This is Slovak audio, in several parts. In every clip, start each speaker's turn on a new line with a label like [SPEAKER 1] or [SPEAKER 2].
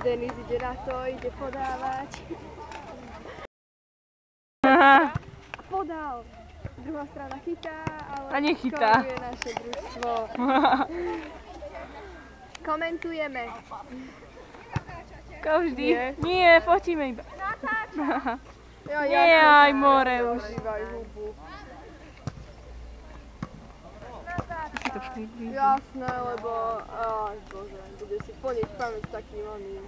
[SPEAKER 1] Denis ide na to, ide podávať. Podal. Druhá strana chytá, ale
[SPEAKER 2] a nechytá.
[SPEAKER 1] skoruje naše družstvo. Komentujeme.
[SPEAKER 2] Každý. Nie, fotíme iba.
[SPEAKER 1] Ja,
[SPEAKER 2] nie, aj more už. Si to priblíži.
[SPEAKER 1] Jasné, lebo bože, bude si plniť pamäť s takým oným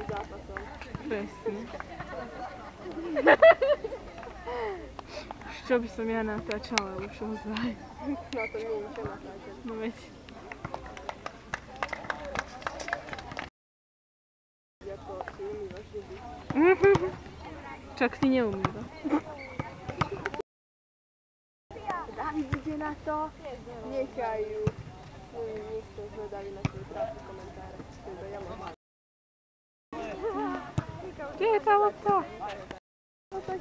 [SPEAKER 1] zápasom.
[SPEAKER 2] Presne. Čo by som ja natáčala už ozaj.
[SPEAKER 1] Na to nie je čo natáčať.
[SPEAKER 2] No veď.
[SPEAKER 1] Ako si umývaš zuby.
[SPEAKER 2] Čak si neumýva.
[SPEAKER 1] David ide na to, nechajú. Nech to zvedajú na svoje prácu komentáre. Teda ja mám.
[SPEAKER 2] Kde je tá lopta?
[SPEAKER 1] No tak.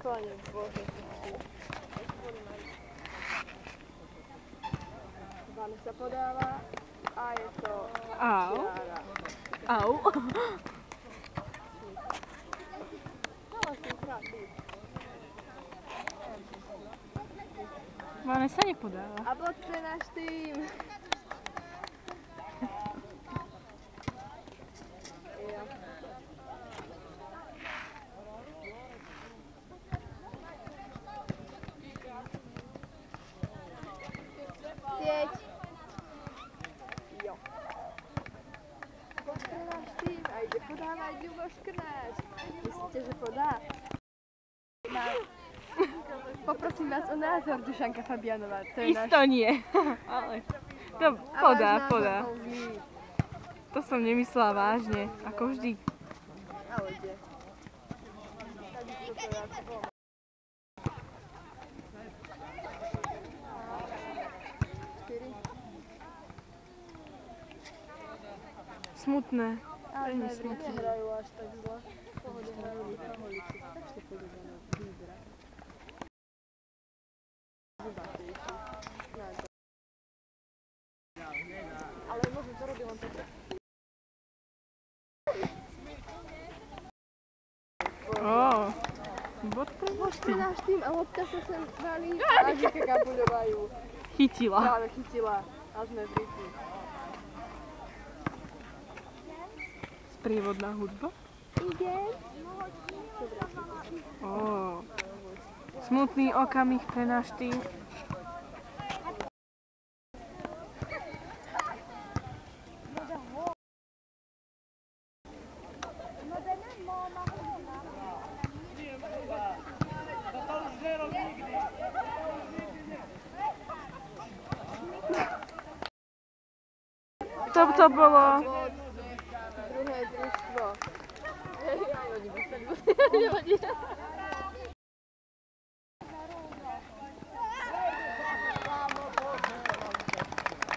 [SPEAKER 1] Pane Bože. Vanessa podáva a je to čiara.
[SPEAKER 2] Au. Vanessa nepodáva.
[SPEAKER 1] A bod pre náš tým. Sieť. Jo. Bod pre náš tým a ide podávať Ľuboš Krnáč. Myslíte, že podá? Poprosím vás o názor, Dušanka Fabianová.
[SPEAKER 2] Isto nie. Ale to podá. To som nemyslela vážne, ako vždy.
[SPEAKER 1] Ale kde?
[SPEAKER 2] Smutné. Veľmi smutné.
[SPEAKER 1] Nehrajú až tak zle. V pohode hrajú Lichaholici. Ešte podobané výbra. Ale možno to robí len toto.
[SPEAKER 2] Bod pre
[SPEAKER 1] náš tým a lopta sa sem valí a Žika Kapuľová ju
[SPEAKER 2] chytila.
[SPEAKER 1] práve chytila a sme v rytmi.
[SPEAKER 2] Sprievodná hudba.
[SPEAKER 1] Idem.
[SPEAKER 2] Smutný okamih pre náš tým. To bolo.
[SPEAKER 1] Druhé družstvo.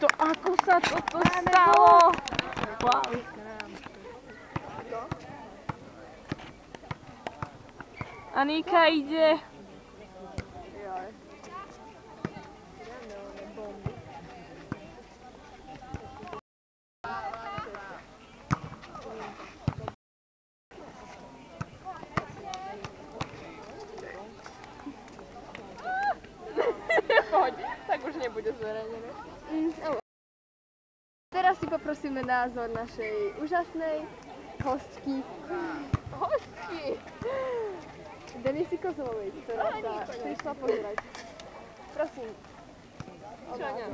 [SPEAKER 2] To ako sa toto stalo? Wow. Anika ide.
[SPEAKER 1] Poď, tak už nebude zverejnené. Teraz si poprosíme názor našej úžasnej hostky. Hostky! Denisy Kozlovej, ktorá sa prišla pozerať. Prosím. Čania.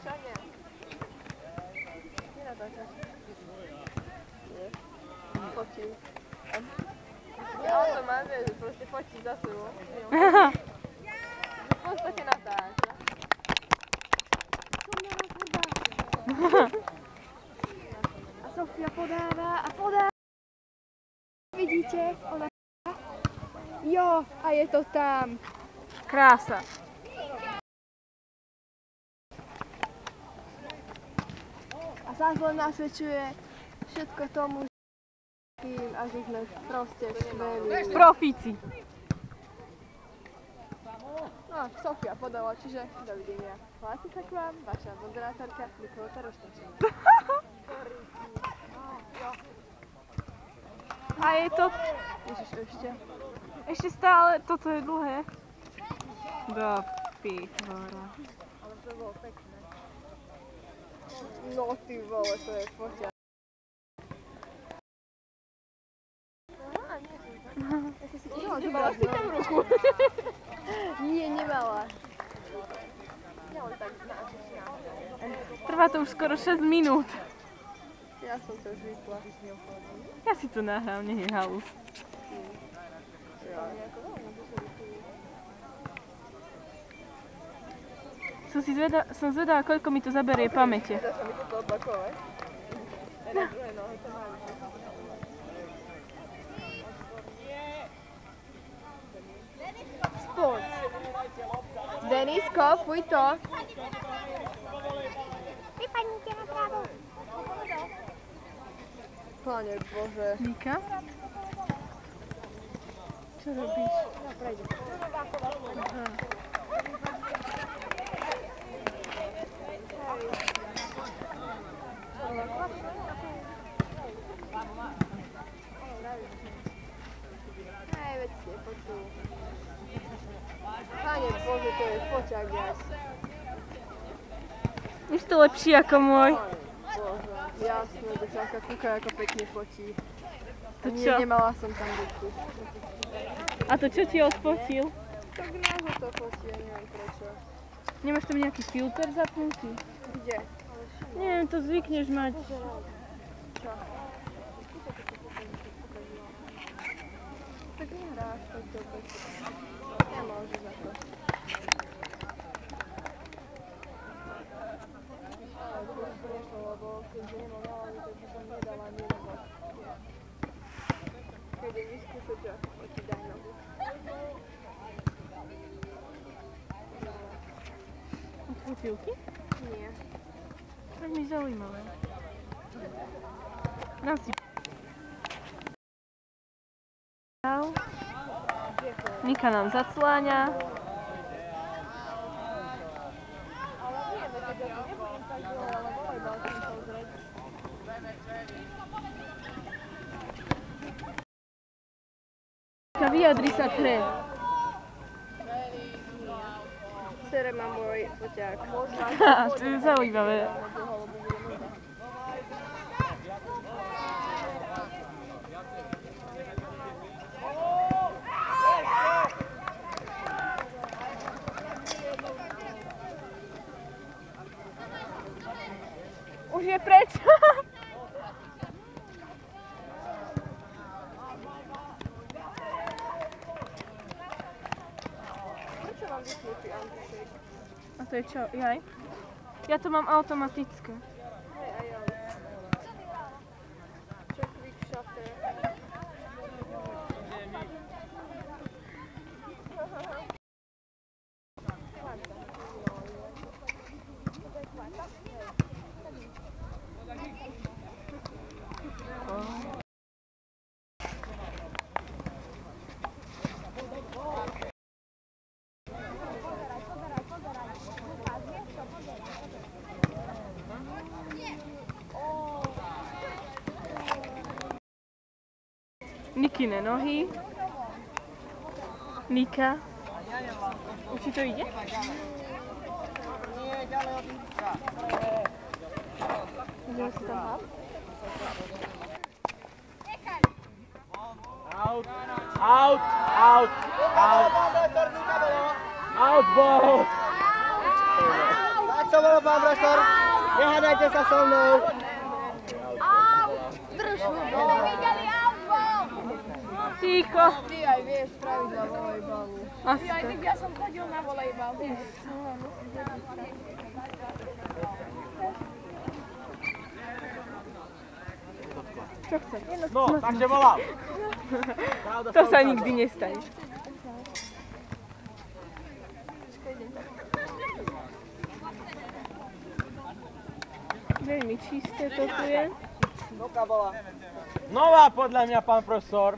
[SPEAKER 1] Čania. Nenatáčaš. Nie. Fotím. Ja to mám, že proste fotíš za sebou. V podstate natáča. A Sofia podáva a podáva. Vidíte? Ona... Jo, a je to tam.
[SPEAKER 2] Krása.
[SPEAKER 1] A zás len nasvedčuje všetko tomu, všetkým a že sme proste skvelí.
[SPEAKER 2] Profíci.
[SPEAKER 1] No, Sofia podala, čiže dovidenia. Hlási sa k vám vaša moderátorka Nikola Taroštačová.
[SPEAKER 2] A je to...
[SPEAKER 1] Ježiš, ešte.
[SPEAKER 2] Ešte stále, toto je dlhé. Do pitvora.
[SPEAKER 1] Ale to bolo pekné. No ty vole, to je foťa. Ja som si chcela zobrať si tam ruku. Nie, nemala. Ja len tak
[SPEAKER 2] Trvá to už skoro 6 minút.
[SPEAKER 1] Ja som to už vypla.
[SPEAKER 2] Ja si to nahrám, nech je halus. Som zvedavá, koľko mi to zaberie pamäte.
[SPEAKER 1] Dá sa mi toto opakovať? Na druhej nohe to má byť. Sport. Denisko, fuj to.
[SPEAKER 3] Vypadnite na právo.
[SPEAKER 1] Pane Bože.
[SPEAKER 2] Nika? Čo robíš?
[SPEAKER 1] No, prejde.
[SPEAKER 2] Aha.
[SPEAKER 1] Hej, veď ste počul. Pane Bože, to je foťák jas.
[SPEAKER 2] Už to lepší ako môj.
[SPEAKER 1] Bože, jasné, deťanka, kúkaj, ako pekne fotí.
[SPEAKER 2] To
[SPEAKER 1] Nie,
[SPEAKER 2] čo?
[SPEAKER 1] nemala som tam ruku.
[SPEAKER 2] A to čo ti odfotil?
[SPEAKER 1] Tak náho to fotí, ja neviem prečo.
[SPEAKER 2] Nemáš tam nejaký filter zapnutý?
[SPEAKER 1] Kde?
[SPEAKER 2] Neviem, to zvykneš mať.
[SPEAKER 1] Čo? Tak nehráš, tak to pekne. Nemôže za to. Ale to by to nešlo, lebo keďže nemám náladu, tak by som nedala ani nohu. Keď je vyskúšať, že ako ti daj nohu.
[SPEAKER 2] Odfotilky?
[SPEAKER 1] Nie.
[SPEAKER 2] Tak mi zaujímavé. Nasyp. Nika nám zacláňa.
[SPEAKER 1] Ale nie, veď ja to nebudem tak dlho, ale volejbal som pozrieť.
[SPEAKER 2] Vyjadri sa pre.
[SPEAKER 1] Sere má môj foťák.
[SPEAKER 2] To je zaujímavé. Už je preč.
[SPEAKER 1] Prečo vám vysvietí antišejk?
[SPEAKER 2] A to je čo? Jaj? Ja to mám automatické.
[SPEAKER 1] Hej, aj ja. Čo quick shutter?
[SPEAKER 2] Nikine nohy. Nika. Už ti to ide?
[SPEAKER 1] Idem si tam hap.
[SPEAKER 4] Out, out, out, out. Out ball. Tak to bolo, pán profesor. Nehádajte sa so mnou.
[SPEAKER 2] Ticho.
[SPEAKER 1] Ty aj vieš pravidla volejbalu.
[SPEAKER 2] Asi tak.
[SPEAKER 1] Ja som chodil na volejbal.
[SPEAKER 2] Čo chce?
[SPEAKER 4] No, takže volám.
[SPEAKER 2] To sa nikdy nestane. Veľmi čisté to tu je.
[SPEAKER 4] Nová podľa mňa, pán profesor.